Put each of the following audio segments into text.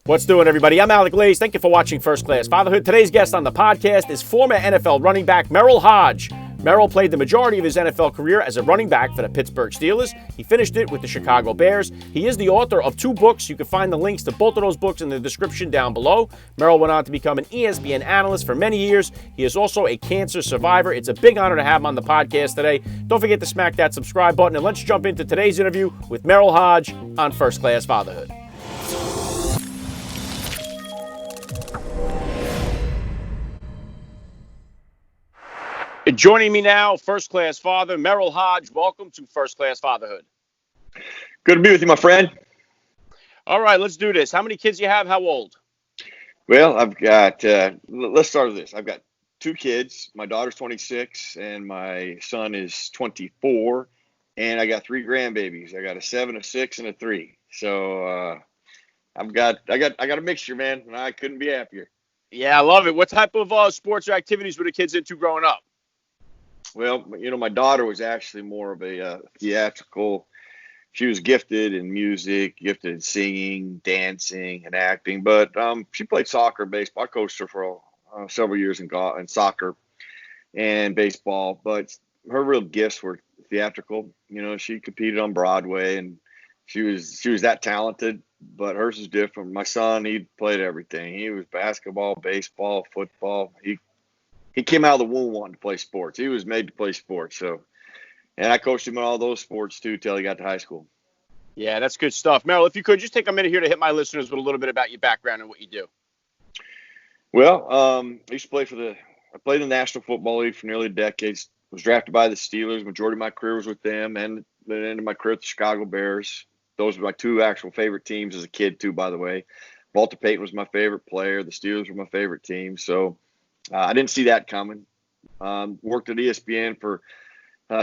What's doing, everybody? I'm Alec. Thank you for watching First Class Fatherhood. Today's guest on the podcast is former NFL running back Merril Hoge. Merril played the majority of his NFL career as a running back for the Pittsburgh Steelers. He finished it with the Chicago Bears. He is the author of 2 books. You can find the links to both of those books in the description down below. Merril went on to become an ESPN analyst for many years. He is also a cancer survivor. It's a big honor to have him on the podcast today. Don't forget to smack that subscribe button, and let's jump into today's interview with Merril Hoge on First Class Fatherhood. Joining me now, First Class Father, Merril Hoge. Welcome to First Class Fatherhood. Good to be with you, my friend. All right, let's do this. How many kids you have? How old? Well, I've got, let's start with this. I've got 2 kids. My daughter's 26 and my son is 24. And I got 3 grandbabies. I got a 7, a 6, and a 3. So I got a mixture, man. And I couldn't be happier. Yeah, I love it. What type of sports or activities were the kids into growing up? Well, you know, my daughter was actually more of a theatrical. She was gifted in music, gifted in singing, dancing, and acting. But she played soccer, baseball. I coached her for several years in soccer and baseball. But her real gifts were theatrical. You know, she competed on Broadway, and she was that talented. But hers is different. My son, he played everything. He was basketball, baseball, football. He came out of the womb wanting to play sports. He was made to play sports. So, and I coached him in all those sports too till he got to high school. Yeah, that's good stuff. Merril, if you could just take a minute here to hit my listeners with a little bit about your background and what you do. Well, I used to play I played in the National Football League for nearly a decade. Was drafted by the Steelers. Majority of my career was with them, and the end of my career with the Chicago Bears. Those were my 2 actual favorite teams as a kid too, by the way. Walter Payton was my favorite player. The Steelers were my favorite team. So I didn't see that coming. Worked at ESPN for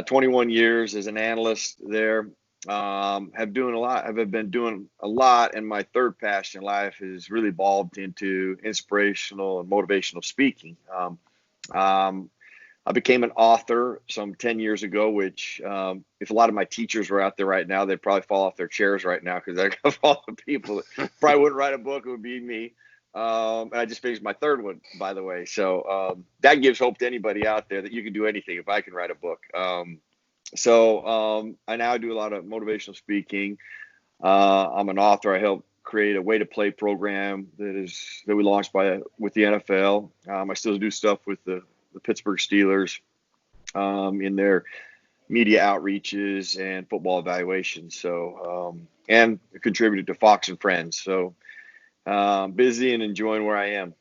21 years as an analyst there. Have been doing a lot, and my third passion in life has really evolved into inspirational and motivational speaking. I became an author some 10 years ago, which if a lot of my teachers were out there right now, they'd probably fall off their chairs right now because I got all the people that probably wouldn't write a book. It would be me. And I just finished my 3rd one, by the way. So that gives hope to anybody out there that you can do anything if I can write a book. So I now do a lot of motivational speaking. I'm an author. I helped create a way to play program that we launched with the NFL. I still do stuff with the Pittsburgh Steelers in their media outreaches and football evaluations. So and contributed to Fox and Friends. So busy and enjoying where I am.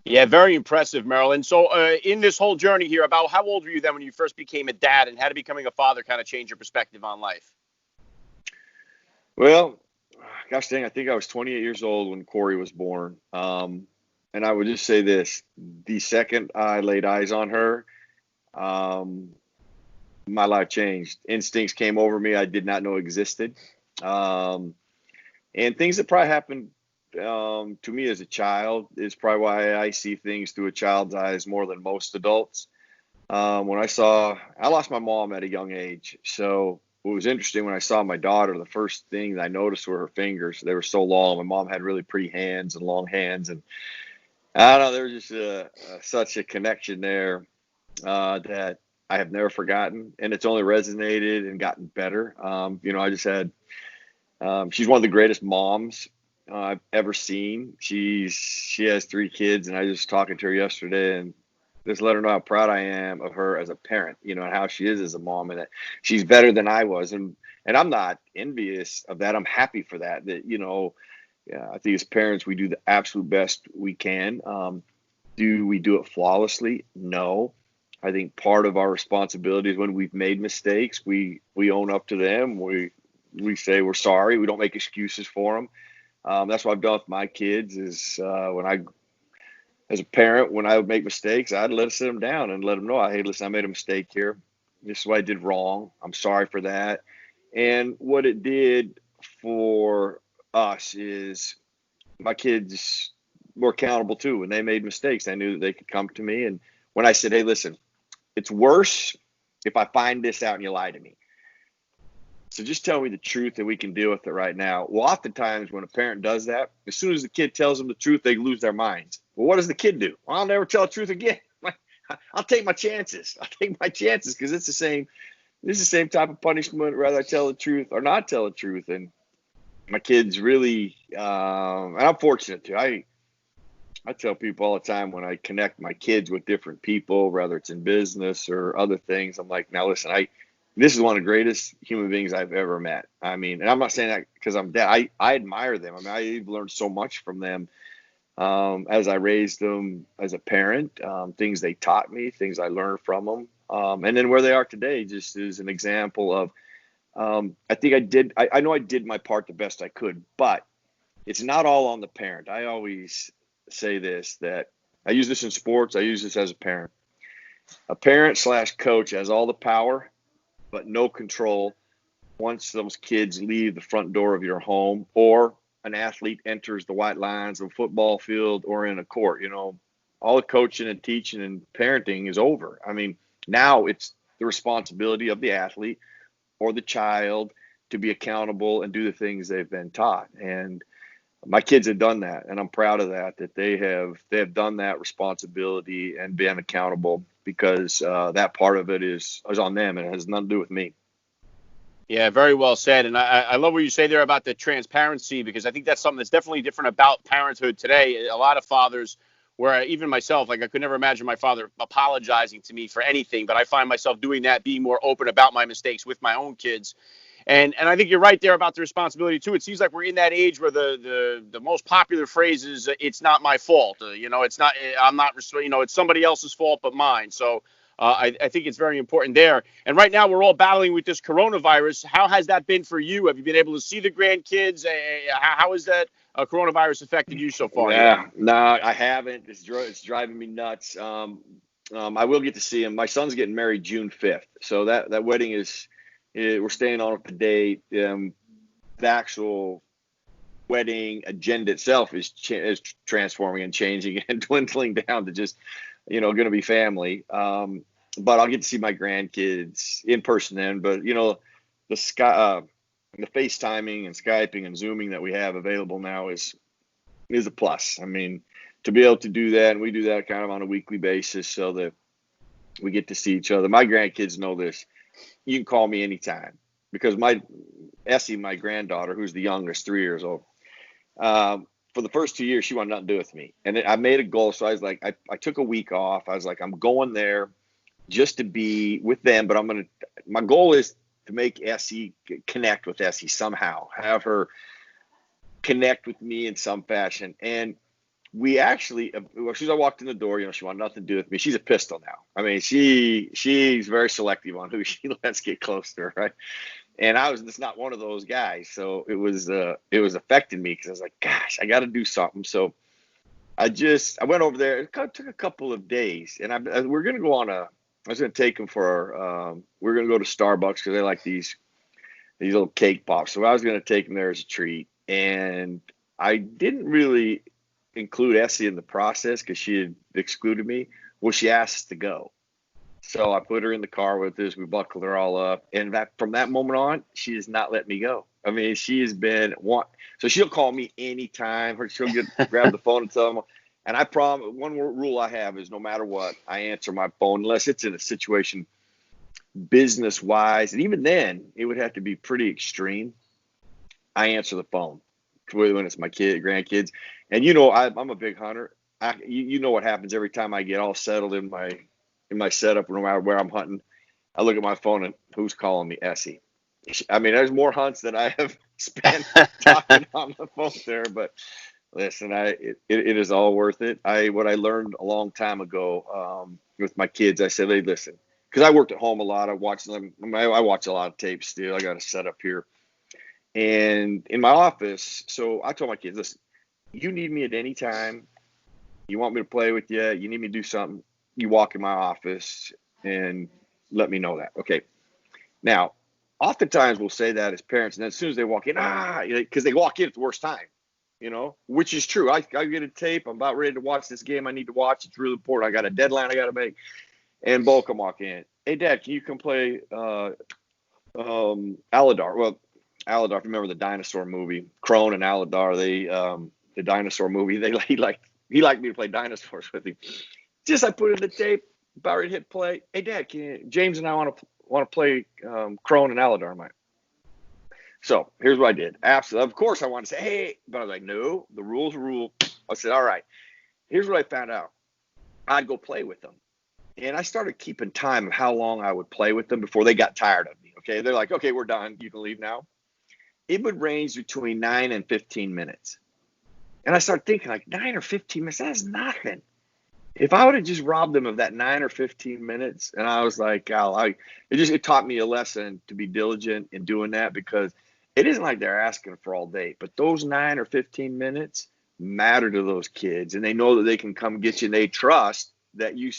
Yeah, very impressive, Merril. And so in this whole journey here, about how old were you then when you first became a dad, and how did becoming a father kind of change your perspective on life? Well, gosh dang, I think I was 28 years old when Corey was born. And I would just say this, the second I laid eyes on her, my life changed. Instincts came over me I did not know existed. And things that probably happened to me as a child is probably why I see things through a child's eyes more than most adults. When I lost my mom at a young age. So what was interesting when I saw my daughter, the first thing that I noticed were her fingers. They were so long. My mom had really pretty hands and long hands. And I don't know, there was just such a connection there that I have never forgotten. And it's only resonated and gotten better. You know, I just had, she's one of the greatest moms I've ever seen. She has 3 kids, and I was just talking to her yesterday and just let her know how proud I am of her as a parent, you know, and how she is as a mom, and that she's better than I was. And I'm not envious of that. I'm happy for that, you know, yeah, I think as parents, we do the absolute best we can. Do we do it flawlessly? No. I think part of our responsibility is when we've made mistakes, we own up to them. We say we're sorry. We don't make excuses for them. That's what I've done with my kids is as a parent, when I would make mistakes, I'd let sit them down and let them know, hey, listen, I made a mistake here. This is what I did wrong. I'm sorry for that. And what it did for us is my kids were accountable too. When they made mistakes, they knew that they could come to me. And when I said, hey, listen, it's worse if I find this out and you lie to me. So just tell me the truth and we can deal with it right now. Well, oftentimes when a parent does that, as soon as the kid tells them the truth, they lose their minds. Well, what does the kid do? Well, I'll never tell the truth again. I'll take my chances. I'll take my chances because it's the same. This is the same type of punishment. Rather I tell the truth or not tell the truth. And my kids really, and I'm fortunate too. I tell people all the time when I connect my kids with different people, whether it's in business or other things, I'm like, now listen, this is one of the greatest human beings I've ever met. I mean, and I'm not saying that because I'm dad. I admire them. I mean, I've learned so much from them as I raised them as a parent, things they taught me, things I learned from them. And then where they are today just is an example of, I think I know I did my part the best I could, but it's not all on the parent. I always say this, that I use this in sports. I use this as a parent. A parent/coach has all the power, but no control once those kids leave the front door of your home or an athlete enters the white lines of a football field or in a court. All the coaching and teaching and parenting is over. I mean, now it's the responsibility of the athlete or the child to be accountable and do the things they've been taught. And my kids have done that, and I'm proud of that they have done that responsibility and been accountable, because that part of it is on them and it has nothing to do with me. Yeah, very well said. And I love what you say there about the transparency, because I think that's something that's definitely different about parenthood today. A lot of fathers, where even myself, like I could never imagine my father apologizing to me for anything, but I find myself doing that, being more open about my mistakes with my own kids. And I think you're right there about the responsibility too. It seems like we're in that age where the most popular phrase is "it's not my fault." It's not. I'm not. It's somebody else's fault but mine. So I think it's very important there. And right now we're all battling with this coronavirus. How has that been for you? Have you been able to see the grandkids? How has that coronavirus affected you so far? Yeah, no, I haven't. It's driving me nuts. I will get to see him. My son's getting married June 5th, so that wedding is. We're staying on up to date. The actual wedding agenda itself is transforming and changing and dwindling down to just, going to be family. But I'll get to see my grandkids in person then. But the FaceTiming and Skyping and Zooming that we have available now is a plus. I mean, to be able to do that, and we do that kind of on a weekly basis so that we get to see each other. My grandkids know this. You can call me anytime, because Essie, my granddaughter, who's the youngest, 3 years old, for the first 2 years, she wanted nothing to do with me. And I made a goal. So I was like, I took a week off. I was like, I'm going there just to be with them. But my goal is to make Essie connect with Essie somehow, have her connect with me in some fashion. And we actually, as soon as I walked in the door, she wanted nothing to do with me. She's a pistol now. I mean, she's very selective on who she lets get close to her, right? And I was just not one of those guys. So it was affecting me, because I was like, gosh, I got to do something. So I went over there. It took a couple of days, and we're going to go I was going to take them we're going to go to Starbucks, because they like these little cake pops. So I was going to take them there as a treat. And I didn't really include Essie in the process because she had excluded me. Well, she asked us to go. So I put her in the car with us. We buckled her all up. And from that moment on, she has not let me go. I mean, she has been one. So she'll call me anytime. She'll grab the phone and tell them. And I promise, one rule I have is no matter what, I answer my phone unless it's in a situation business-wise. And even then, it would have to be pretty extreme. I answer the phone when it's my grandkids. And I'm a big hunter. You know what happens every time I get all settled in my setup, no matter where I'm hunting. I look at my phone and who's calling me? Essie. I mean, there's more hunts than I have spent talking on the phone there. But listen, it is all worth it. What I learned a long time ago with my kids, I said, hey, listen, because I worked at home a lot. I watch a lot of tapes still. I got a setup here. And in my office, so I told my kids, listen, you need me at any time. You want me to play with you. You need me to do something. You walk in my office and let me know that. Okay. Now, oftentimes we'll say that as parents, and then as soon as they walk in, because they walk in at the worst time, which is true. I get a tape. I'm about ready to watch this game I need to watch. It's really important. I got a deadline I got to make. And Bo come walk in. Hey, Dad, can you come play Aladar. Well, Aladar, if you remember the dinosaur movie, Crone and Aladar, the dinosaur movie, he liked me to play dinosaurs with him. Just I put in the tape, about ready to hit play. Hey, Dad, James and I want to play Crone and Aladar. I'm like, so here's what I did. Absolutely, of course, I wanted to say, hey, but I was like, no, the rule's a rule. I said, all right. Here's what I found out. I'd go play with them. And I started keeping time of how long I would play with them before they got tired of me. Okay. They're like, okay, we're done. You can leave now. It would range between 9 and 15 minutes. And I started thinking, like, 9 or 15 minutes, that's nothing. If I would have just robbed them of that 9 or 15 minutes, and I was like, it taught me a lesson to be diligent in doing that, because it isn't like they're asking for all day, but those 9 or 15 minutes matter to those kids, and they know that they can come get you, and they trust that you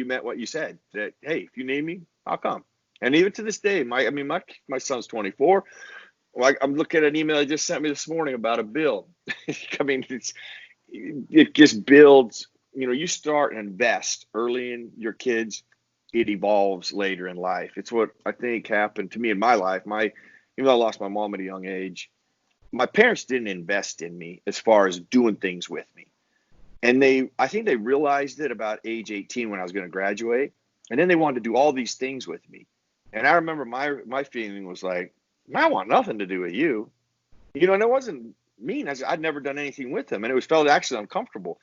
meant what you said, that, hey, if you need me, I'll come. And even to this day, my son's 24. Well, I'm looking at an email they just sent me this morning about a bill. I mean, it just builds. You start and invest early in your kids, it evolves later in life. It's what I think happened to me in my life. Even though I lost my mom at a young age, my parents didn't invest in me as far as doing things with me. And I think they realized it about age 18 when I was going to graduate. And then they wanted to do all these things with me. And I remember my feeling was like, I want nothing to do with you. And it wasn't mean. I'd never done anything with them. And it felt actually uncomfortable.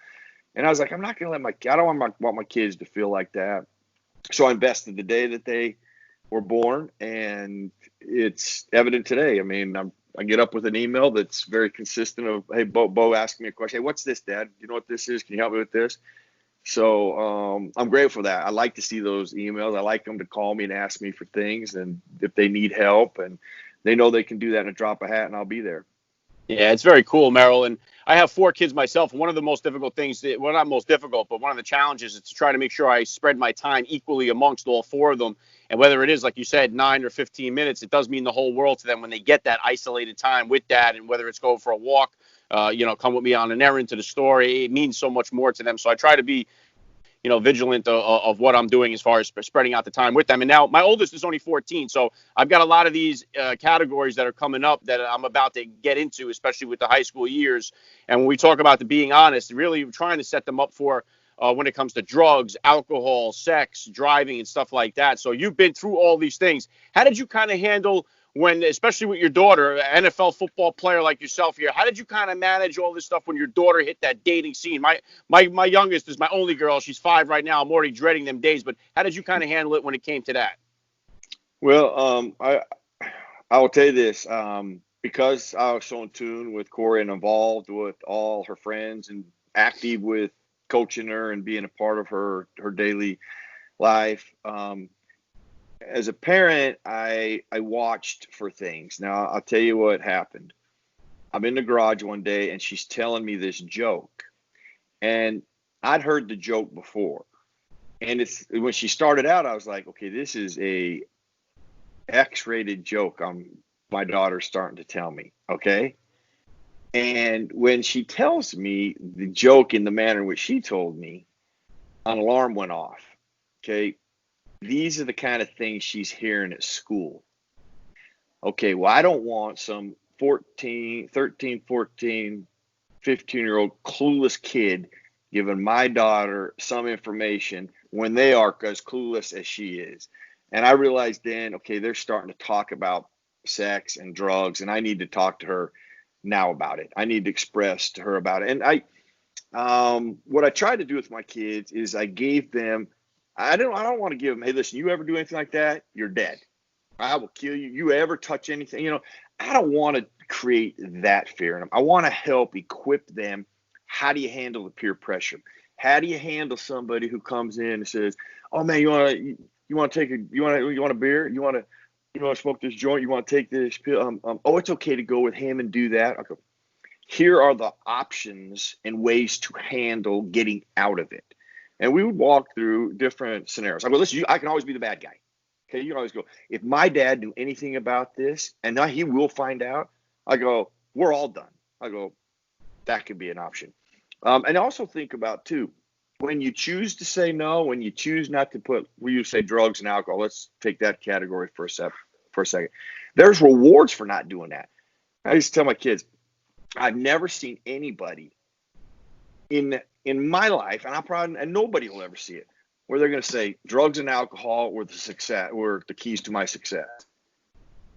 And I was like, I'm not going to I don't want my kids to feel like that. So I invested the day that they were born, and it's evident today. I mean, I get up with an email that's very consistent of, hey, Bo asked me a question. Hey, what's this, Dad? You know what this is? Can you help me with this? So I'm grateful for that. I like to see those emails. I like them to call me and ask me for things, and if they need help, and they know they can do that in a drop of a hat, and I'll be there. Yeah, it's very cool, Meryl. And I have 4 kids myself. One of the most difficult things, well, not most difficult, but one of the challenges is to try to make sure I spread my time equally amongst all 4 of them. And whether it is, like you said, 9 or 15 minutes, it does mean the whole world to them when they get that isolated time with Dad. And whether it's going for a walk, come with me on an errand to the store, it means so much more to them. So I try to be vigilant of what I'm doing as far as spreading out the time with them. And now my oldest is only 14. So I've got a lot of these categories that are coming up that I'm about to get into, especially with the high school years. And when we talk about the being honest, really trying to set them up for when it comes to drugs, alcohol, sex, driving, and stuff like that. So you've been through all these things. How did you kind of handle when, especially with your daughter, an NFL football player like yourself here, how did you kind of manage all this stuff when your daughter hit that dating scene? My youngest is my only girl. She's 5 right now. I'm already dreading them days. But how did you kind of handle it when it came to that? Well, I will tell you this, because I was so in tune with Corey and involved with all her friends and active with coaching her and being a part of her daily life. As a parent, I watched for things. Now, I'll tell you what happened. I'm in the garage one day, and she's telling me this joke. And I'd heard the joke before. And when she started out, I was like, okay, this is a X-rated joke my daughter's starting to tell me, okay? And when she tells me the joke in the manner in which she told me, an alarm went off, okay? These are the kind of things she's hearing at school. Okay, well, I don't want some 13, 14, 15-year-old clueless kid giving my daughter some information when they are as clueless as she is. And I realized then, okay, they're starting to talk about sex and drugs, and I need to talk to her now about it. I need to express to her about it. And what I tried to do with my kids is I gave them, I don't want to give them, hey, listen, you ever do anything like that, you're dead. I will kill you. You ever touch anything, I don't want to create that fear in them. I want to help equip them. How do you handle the peer pressure? How do you handle somebody who comes in and says, "Oh man, you want a beer? You want to smoke this joint? You want to take this pill? Oh, it's okay to go with him and do that." Okay. Here are the options and ways to handle getting out of it. And we would walk through different scenarios. I go, listen, I can always be the bad guy. Okay, you can always go, if my dad knew anything about this, and now he will find out, I go, we're all done. I go, that could be an option. And also think about, too, when you choose to say no, when you choose not to we say drugs and alcohol, let's take that category for for a second. There's rewards for not doing that. I used to tell my kids, I've never seen anybody in my life, and nobody will ever see it, where they're going to say drugs and alcohol were the keys to my success.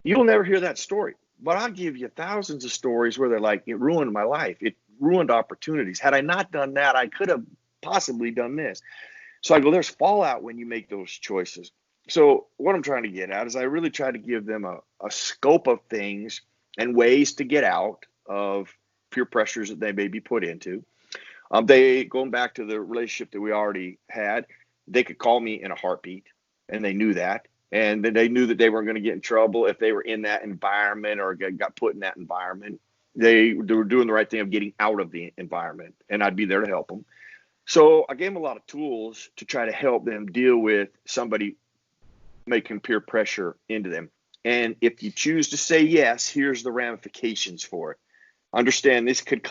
You'll never hear that story, but I'll give you thousands of stories where they're like, it ruined my life. It ruined opportunities. Had I not done that, I could have possibly done this. So I go, there's fallout when you make those choices. So what I'm trying to get at is I really try to give them a scope of things and ways to get out of peer pressures that they may be put into. Going back to the relationship that we already had, they could call me in a heartbeat, and they knew that. And then they knew that they weren't going to get in trouble if they were in that environment or got put in that environment. They were doing the right thing of getting out of the environment, and I'd be there to help them. So I gave them a lot of tools to try to help them deal with somebody making peer pressure into them. And if you choose to say yes, here's the ramifications for it. Understand this could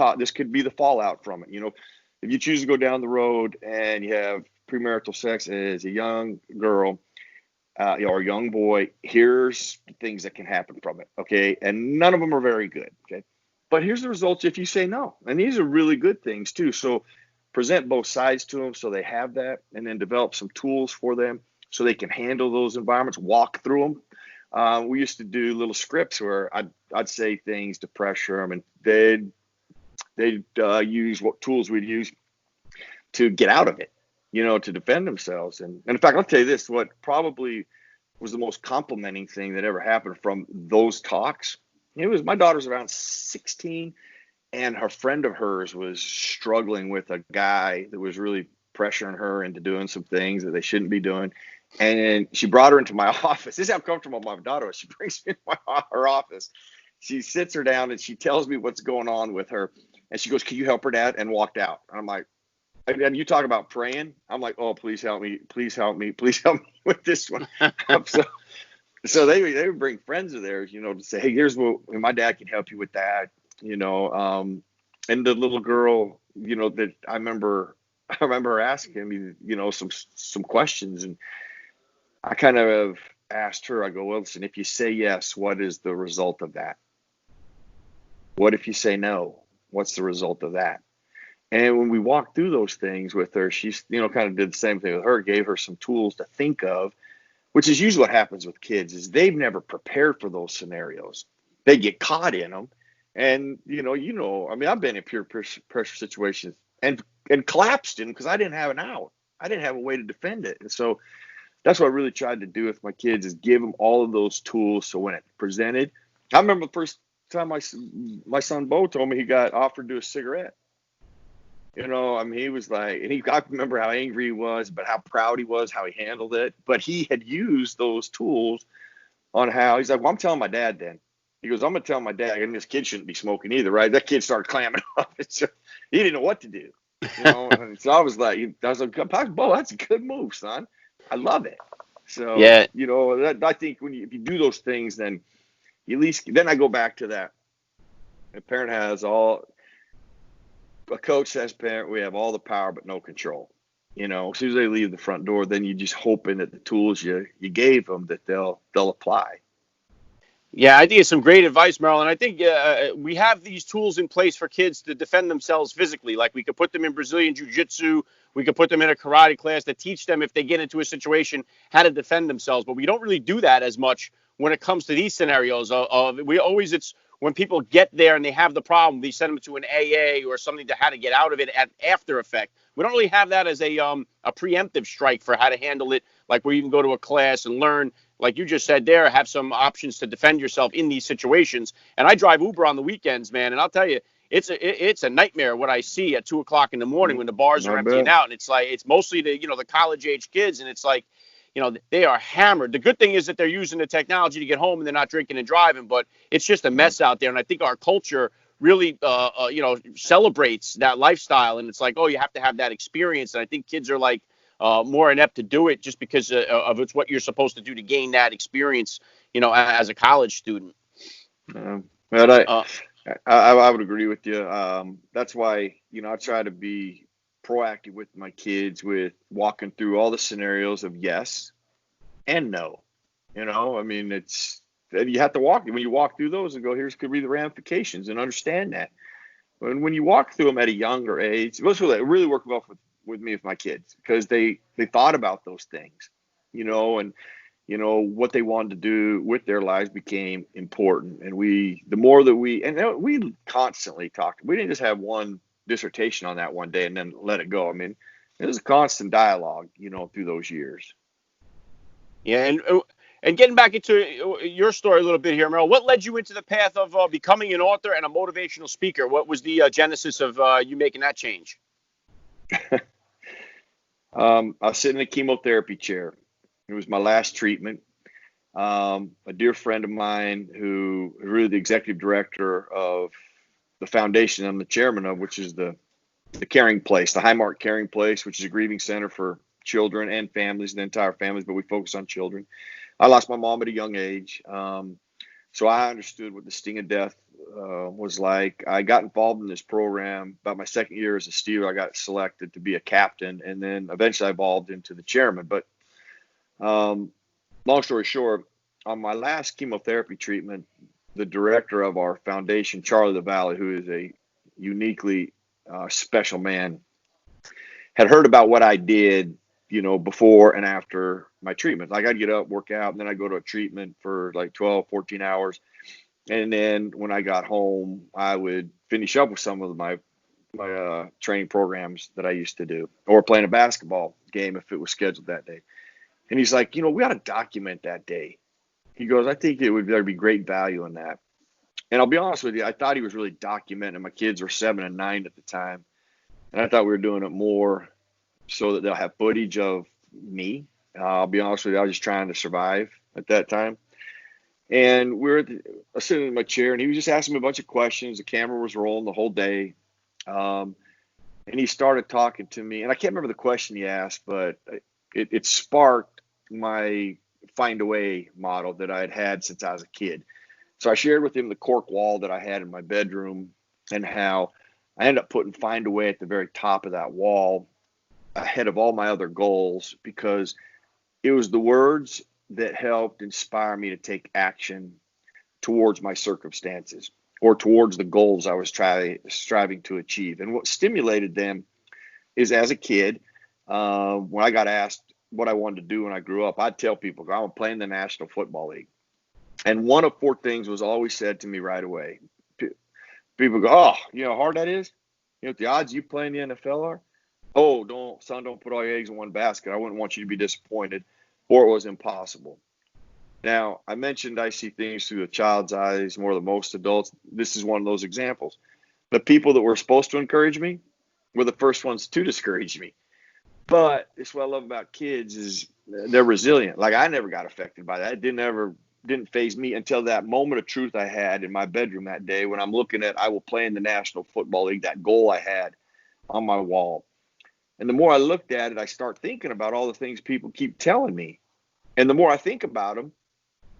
be the fallout from it. If you choose to go down the road and you have premarital sex as a young girl or a young boy, here's the things that can happen from it. Okay. And none of them are very good. Okay. But here's the results if you say no. And these are really good things too. So present both sides to them so they have that, and then develop some tools for them so they can handle those environments, walk through them. We used to do little scripts where I'd say things to pressure them, and they'd use what tools we'd use to get out of it, to defend themselves. And in fact, I'll tell you this, what probably was the most complimenting thing that ever happened from those talks. It was my daughter's around 16, and her friend of hers was struggling with a guy that was really pressuring her into doing some things that they shouldn't be doing. And she brought her into my office. This is how comfortable my daughter was. She brings me into her office. She sits her down and she tells me what's going on with her. And she goes, "Can you help her, Dad?" And walked out. And I'm like, and you talk about praying. I'm like, "Oh, please help me. Please help me. Please help me with this one." So they would bring friends of theirs, to say, "Hey, here's what my dad can help you with that." And the little girl, that I remember her asking me, some questions, and I kind of asked her, I go, "Well, listen, if you say yes, what is the result of that? What if you say no? What's the result of that?" And when we walked through those things with her, she's, kind of did the same thing with her, gave her some tools to think of, which is usually what happens with kids is they've never prepared for those scenarios. They get caught in them. And, I mean, I've been in peer pressure situations and collapsed in them because I didn't have an out. I didn't have a way to defend it. And so that's what I really tried to do with my kids is give them all of those tools. So when it presented, I remember the first time my son Bo told me he got offered to do a cigarette. I mean, he was like, and I remember how angry he was, but how proud he was, how he handled it. But he had used those tools on how he's like, "Well, I'm telling my dad then." He goes, "I'm going to tell my dad, and this kid shouldn't be smoking either, right?" That kid started clamming up. So he didn't know what to do. And so I was like, "Bo, that's a good move, son. I love it." So, Yeah. I think if you do those things, then at least, then I go back to that. A parent has a coach says, "Parent, we have all the power, but no control." As soon as they leave the front door, then you just hoping that the tools you gave them, that they'll apply. Yeah, I think it's some great advice, Merril. And I think we have these tools in place for kids to defend themselves physically. Like we could put them in Brazilian Jiu-Jitsu. We could put them in a karate class to teach them if they get into a situation how to defend themselves. But we don't really do that as much when it comes to these scenarios. It's when people get there and they have the problem, we send them to an AA or something to how to get out of it at after effect. We don't really have that as a preemptive strike for how to handle it. Like where you can go to a class and learn, like you just said there, have some options to defend yourself in these situations. And I drive Uber on the weekends, man, and I'll tell you, it's a nightmare what I see at 2:00 in the morning when the bars are emptying out, and it's mostly the college age kids, and it's like, they are hammered. The good thing is that they're using the technology to get home and they're not drinking and driving, but it's just a mess out there. And I think our culture really, celebrates that lifestyle, and it's like, oh, you have to have that experience. And I think kids are like, more inept to do it just because of it's what you're supposed to do to gain that experience, as a college student. But I would agree with you. That's why, I try to be proactive with my kids with walking through all the scenarios of yes and no. I mean, it's you have to when you walk through those and go, here's could be the ramifications, and understand that. When you walk through them at a younger age, it really worked well with me with my kids, because they thought about those things, and what they wanted to do with their lives became important. And we constantly talked. We didn't just have one dissertation on that one day and then let it go. I mean, it was a constant dialogue, through those years. Yeah, and getting back into your story a little bit here, Merrill, what led you into the path of becoming an author and a motivational speaker? What was the genesis of you making that change? I was sitting in a chemotherapy chair. It was my last treatment. A dear friend of mine who really the executive director of the foundation I'm the chairman of, which is the caring place, the Highmark Caring Place, which is a grieving center for children and families, the entire families, but we focus on children. I lost my mom at a young age. So I understood what the sting of death was like. I got involved in this program about my second year as a Steeler. I got selected to be a captain, and then eventually I evolved into the chairman. But long story short, on my last chemotherapy treatment, the director of our foundation, Charlie the Valley, who is a uniquely special man, had heard about what I did, before and after my treatment. Like, I'd get up, work out, and then I'd go to a treatment for like 12, 14 hours. And then when I got home, I would finish up with some of my training programs that I used to do, or playing a basketball game if it was scheduled that day. And he's like, we ought to document that day. He goes, I think there'd be great value in that. And I'll be honest with you, I thought he was really documenting. My kids were 7 and 9 at the time. And I thought we were doing it more so that they'll have footage of me. I'll be honest with you, I was just trying to survive at that time. And I was sitting in my chair, and he was just asking me a bunch of questions. The camera was rolling the whole day. And he started talking to me. And I can't remember the question he asked, but it sparked my find a way model that I had since I was a kid. So I shared with him the cork wall that I had in my bedroom, and how I ended up putting find a way at the very top of that wall ahead of all my other goals, because it was the words that helped inspire me to take action towards my circumstances or towards the goals I was striving to achieve. And what stimulated them is, as a kid, when I got asked what I wanted to do when I grew up, I'd tell people, I want to play in the National Football League. And one of 4 things was always said to me right away. People go, oh, you know how hard that is? You know what the odds you play in the NFL are? Oh, don't put all your eggs in one basket. I wouldn't want you to be disappointed, or it was impossible. Now, I mentioned I see things through a child's eyes more than most adults. This is one of those examples. The people that were supposed to encourage me were the first ones to discourage me. But it's what I love about kids is they're resilient. Like, I never got affected by that. It didn't faze me until that moment of truth I had in my bedroom that day when I'm looking at, I will play in the National Football League, that goal I had on my wall. And the more I looked at it, I start thinking about all the things people keep telling me. And the more I think about them,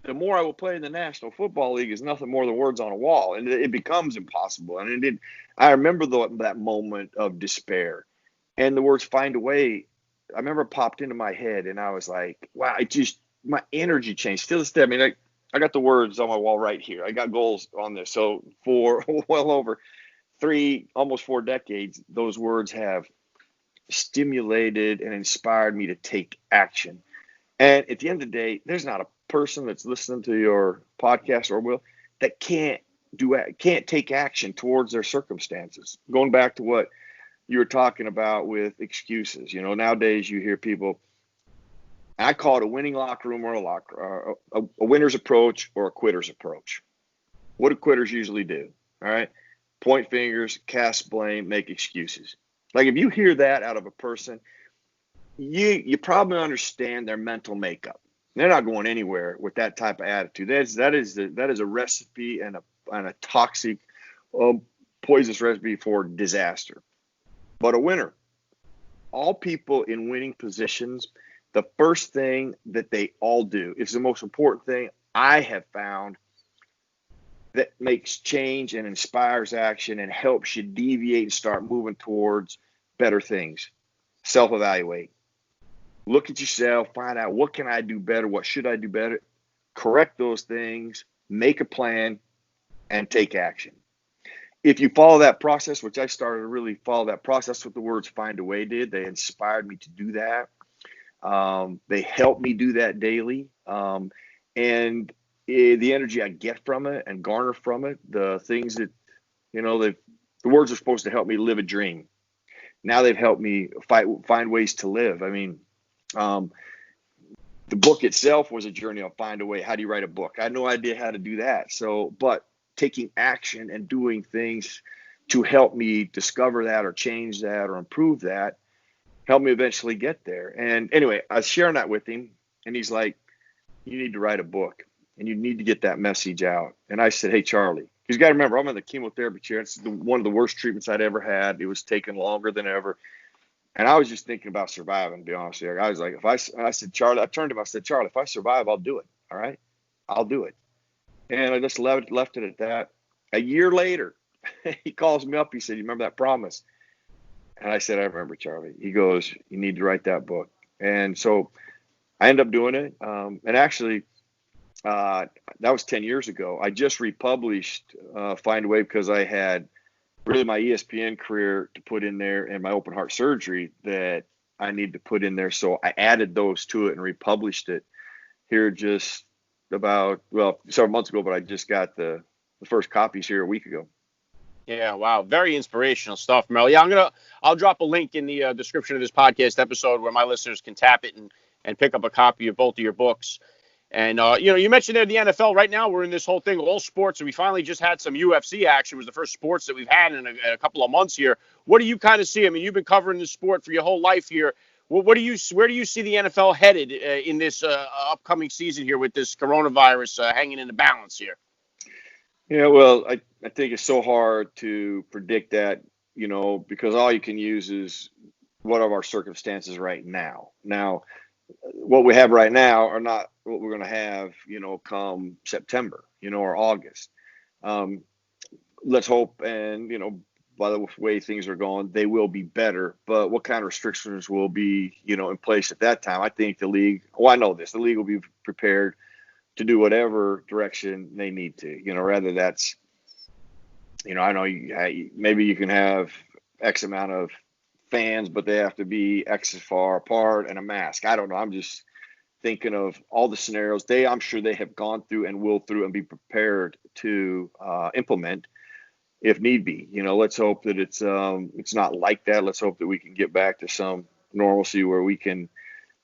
the more I will play in the National Football League is nothing more than words on a wall. And it becomes impossible. And I remember that moment of despair. And the words find a way, I remember it popped into my head. And I was like, wow, my energy changed. Still this day, I mean, I got the words on my wall right here. I got goals on this. So for well over 3, almost 4 decades, those words have stimulated and inspired me to take action. And at the end of the day, there's not a person that's listening to your podcast or will that can't take action towards their circumstances. Going back to what you were talking about with excuses, nowadays you hear people, I call it a winning locker room or a winner's approach or a quitter's approach. What do quitters usually do? All right. Point fingers, cast blame, make excuses. Like, if you hear that out of a person, you probably understand their mental makeup. They're not going anywhere with that type of attitude. That is a recipe and a toxic, poisonous recipe for disaster. But a winner, all people in winning positions, the first thing that they all do is the most important thing I have found that makes change and inspires action and helps you deviate and start moving towards better things. Self-evaluate. Look at yourself, find out, what can I do better? What should I do better? correct those things, make a plan, and take action. If you follow that process, which I started to really follow that process, what the words Find a Way did, they inspired me to do that. They help me do that daily. And the energy I get from it and garner from it, the things that, the words are supposed to help me live a dream. Now they've helped me find ways to live. I mean, the book itself was a journey of find a way. How do you write a book? I had no idea how to do that. So, but taking action and doing things to help me discover that or change that or improve that helped me eventually get there. And anyway, I was sharing that with him, and he's like, you need to write a book and you need to get that message out. And I said, hey, Charlie, because you got to remember, I'm in the chemotherapy chair. It's one of the worst treatments I'd ever had. It was taking longer than ever. And I was just thinking about surviving, to be honest with you. I was like, I said, Charlie, I turned to him, I said, Charlie, if I survive, I'll do it. All right. I'll do it. And I just left it at that. A year later, he calls me up. He said, you remember that promise? And I said, I remember, Charlie. He goes, you need to write that book. And so I ended up doing it. And actually, that was 10 years ago. I just republished Find a Way because I had really my ESPN career to put in there and my open heart surgery that I need to put in there. So I added those to it and republished it here just about, several months ago, but I just got the first copies here a week ago. Yeah, wow. Very inspirational stuff, Merril. Yeah, I'll drop a link in the description of this podcast episode where my listeners can tap it and pick up a copy of both of your books. And, you mentioned there the NFL. Right now we're in this whole thing, all sports, and we finally just had some UFC action. It was the first sports that we've had in a couple of months here. What do you kind of see? I mean, you've been covering this sport for your whole life here. Where do you see the NFL headed in this upcoming season here with this coronavirus hanging in the balance here? Yeah, well, I think it's so hard to predict that, because all you can use is what are our circumstances right now. Now, what we have right now are not what we're going to have, come September, or August. Let's hope, and, by the way things are going, they will be better. But what kind of restrictions will be, in place at that time? I think the league, I know this, the league will be prepared to do whatever direction they need to, rather that's, I know maybe you can have X amount of fans, but they have to be X far apart and a mask. I don't know. I'm just thinking of all the scenarios I'm sure they have gone through and will through and be prepared to implement if need be. Let's hope that it's not like that. Let's hope that we can get back to some normalcy where we can,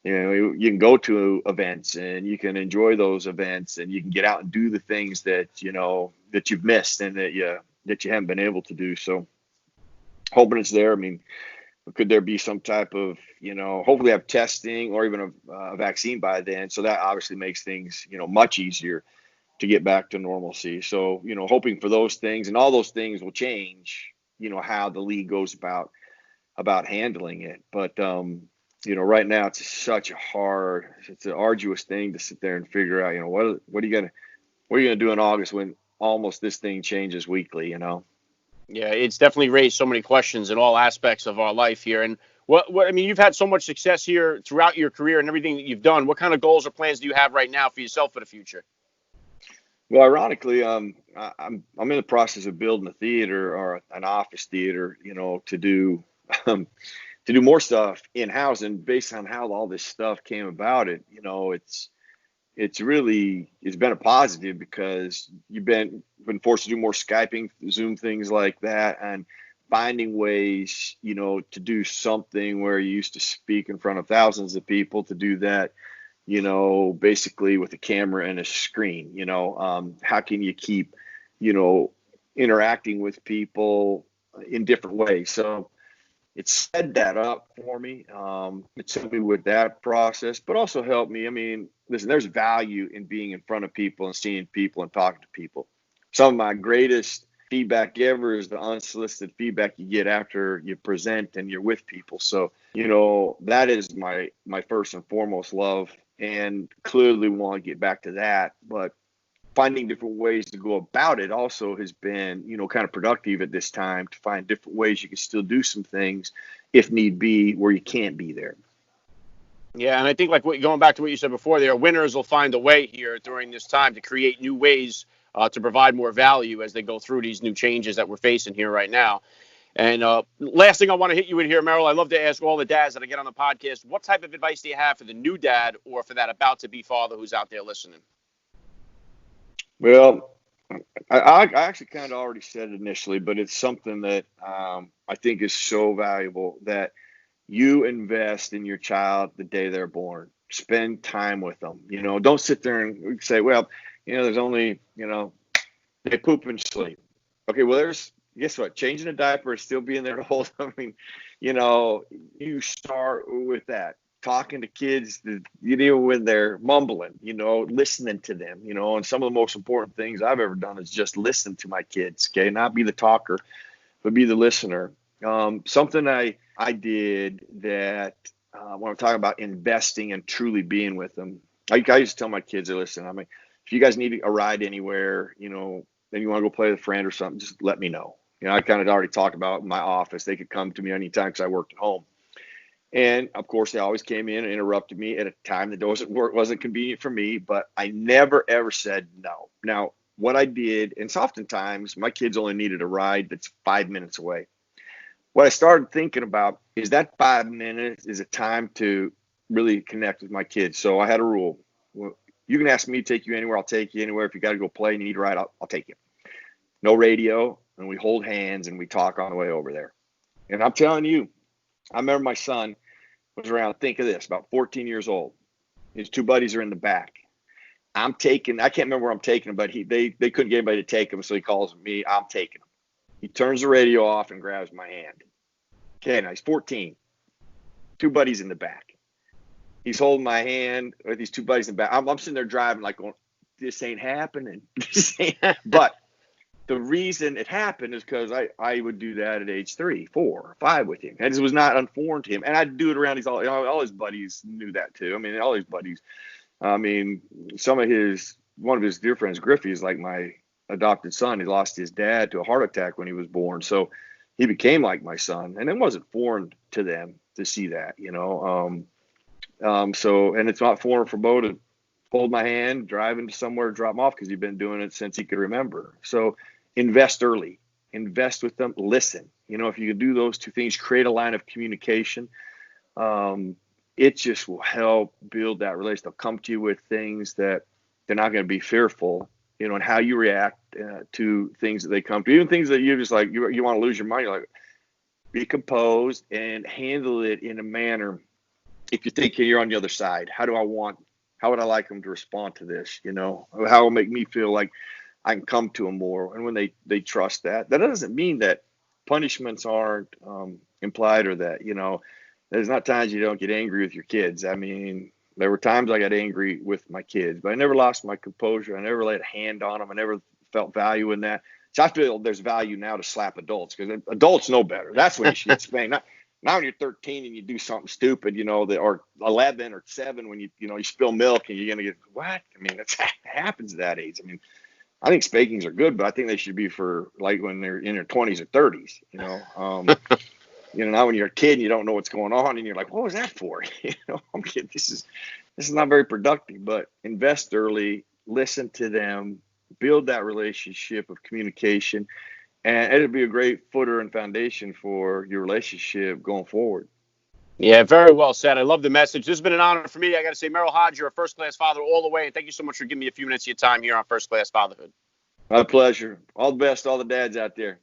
you can go to events and you can enjoy those events and you can get out and do the things that, that you've missed and that you haven't been able to do. So hoping it's there. I mean, could there be some type of, hopefully have testing or even a vaccine by then. So that obviously makes things, much easier to get back to normalcy. So, hoping for those things, and all those things will change, how the league goes about handling it. But, right now it's it's an arduous thing to sit there and figure out, what are you going to do in August when almost this thing changes weekly, Yeah, it's definitely raised so many questions in all aspects of our life here. And I mean, you've had so much success here throughout your career and everything that you've done. What kind of goals or plans do you have right now for yourself for the future? Well, ironically, I'm in the process of building a theater or an office theater, to do more stuff in house. And based on how all this stuff came about, it's been a positive because you've been forced to do more Skyping, Zoom, things like that, and finding ways, to do something where you used to speak in front of thousands of people, to do that, basically with a camera and a screen. How can you keep, interacting with people in different ways? So it sped that up for me. It's helped me with that process, but also helped me. I mean, listen, there's value in being in front of people and seeing people and talking to people. Some of my greatest feedback ever is the unsolicited feedback you get after you present and you're with people. So, that is my first and foremost love, and clearly want to get back to that. But finding different ways to go about it also has been, kind of productive at this time, to find different ways you can still do some things if need be where you can't be there. Yeah, and I think going back to what you said before, there winners will find a way here during this time to create new ways to provide more value as they go through these new changes that we're facing here right now. And last thing I want to hit you in here, Meryl, I love to ask all the dads that I get on the podcast, what type of advice do you have for the new dad or for that about-to-be father who's out there listening? Well, I actually kind of already said it initially, but it's something that I think is so valuable that you invest in your child the day they're born. Spend time with them. Don't sit there and say, well, there's only, they poop and sleep. Okay, well, guess what? Changing a diaper is still being there to hold. I mean, you start with that. Talking to kids, when they're mumbling, listening to them, and some of the most important things I've ever done is just listen to my kids, okay? Not be the talker, but be the listener. Something I did that when I'm talking about investing and truly being with them, I used to tell my kids, listen, I mean, if you guys need a ride anywhere, then you want to go play with a friend or something, just let me know. I kind of already talked about my office. They could come to me anytime because I worked at home. And of course, they always came in and interrupted me at a time that wasn't convenient for me, but I never, ever said no. Now, what I did, and oftentimes my kids only needed a ride that's 5 minutes away. What I started thinking about is that 5 minutes is a time to really connect with my kids. So I had a rule. Well, you can ask me to take you anywhere. I'll take you anywhere. If you got to go play and you need a ride, I'll take you. No radio, and we hold hands and we talk on the way over there. And I'm telling you, I remember my son was around, think of this, about 14 years old. His two buddies are in the back. I can't remember where I'm taking him, but they couldn't get anybody to take him, so he calls me. I'm taking him. He turns the radio off and grabs my hand. Okay, now he's 14. Two buddies in the back. He's holding my hand with these two buddies in the back. I'm sitting there driving like going, this ain't happening. But the reason it happened is because I would do that at age 3, 4, 5 with him. And it was not unforeign to him. And I'd do it around all his buddies knew that too. I mean, all his buddies. I mean, one of his dear friends, Griffey, is like my adopted son. He lost his dad to a heart attack when he was born. So he became like my son. And it wasn't foreign to them to see that, and it's not foreign for Bo to hold my hand, drive into somewhere, drop him off because he'd been doing it since he could remember. So invest early, invest with them, listen. If you can do those two things, create a line of communication, it just will help build that relationship. They'll come to you with things that they're not going to be fearful, and how you react to things that they come to, even things that you're just like, you want to lose your mind. You're like, be composed and handle it in a manner. If you think you're on the other side, how would I like them to respond to this? How will make me feel like I can come to them more. And when they trust that doesn't mean that punishments aren't implied or that, there's not times you don't get angry with your kids. I mean, there were times I got angry with my kids, but I never lost my composure. I never laid a hand on them. I never felt value in that. So I feel there's value now to slap adults because adults know better. That's when you should get spanked. Now when you're 13 and you do something stupid, or 11 or 7 when you spill milk and you're going to get, what? I mean, it happens at that age. I mean, I think spankings are good, but I think they should be for like when they're in their 20s or 30s, now when you're a kid and you don't know what's going on and you're like, what was that for? I'm kidding. This is not very productive, but invest early, listen to them, build that relationship of communication, and it'll be a great footer and foundation for your relationship going forward. Yeah, very well said. I love the message. This has been an honor for me. I got to say, Merril Hoge, you're a first-class father all the way, and thank you so much for giving me a few minutes of your time here on First Class Fatherhood. My pleasure. All the best, all the dads out there.